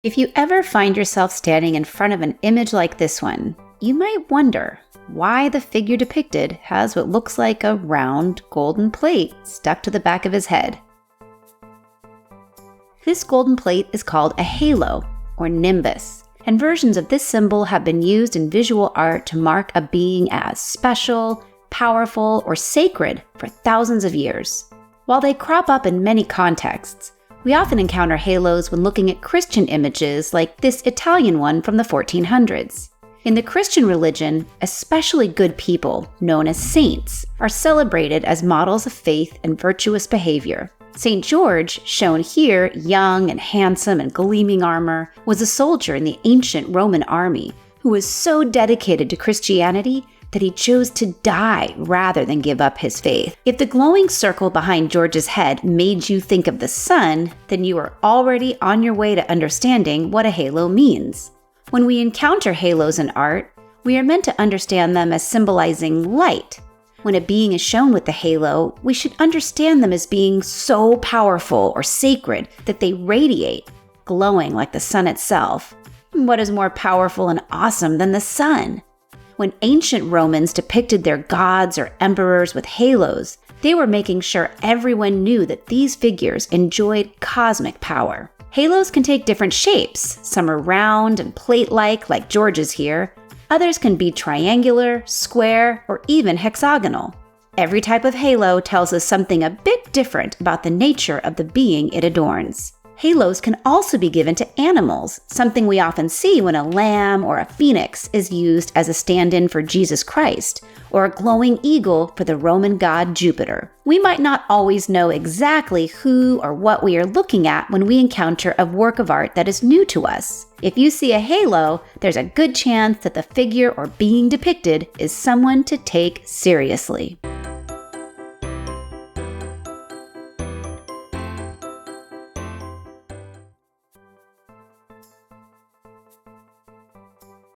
If you ever find yourself standing in front of an image like this one, you might wonder why the figure depicted has what looks like a round golden plate stuck to the back of his head. This golden plate is called a halo, or nimbus, and versions of this symbol have been used in visual art to mark a being as special, powerful, or sacred for thousands of years. While they crop up in many contexts, we often encounter halos when looking at Christian images like this Italian one from the 1400s. In the Christian religion, especially good people, known as saints, are celebrated as models of faith and virtuous behavior. St. George, shown here young and handsome in gleaming armor, was a soldier in the ancient Roman army who was so dedicated to Christianity that he chose to die rather than give up his faith. If the glowing circle behind George's head made you think of the sun, then you are already on your way to understanding what a halo means. When we encounter halos in art, we are meant to understand them as symbolizing light. When a being is shown with the halo, we should understand them as being so powerful or sacred that they radiate, glowing like the sun itself. What is more powerful and awesome than the sun? When ancient Romans depicted their gods or emperors with halos, they were making sure everyone knew that these figures enjoyed cosmic power. Halos can take different shapes. Some are round and plate-like George's here. Others can be triangular, square, or even hexagonal. Every type of halo tells us something a bit different about the nature of the being it adorns. Halos can also be given to animals, something we often see when a lamb or a phoenix is used as a stand-in for Jesus Christ, or a glowing eagle for the Roman god Jupiter. We might not always know exactly who or what we are looking at when we encounter a work of art that is new to us. If you see a halo, there's a good chance that the figure or being depicted is someone to take seriously.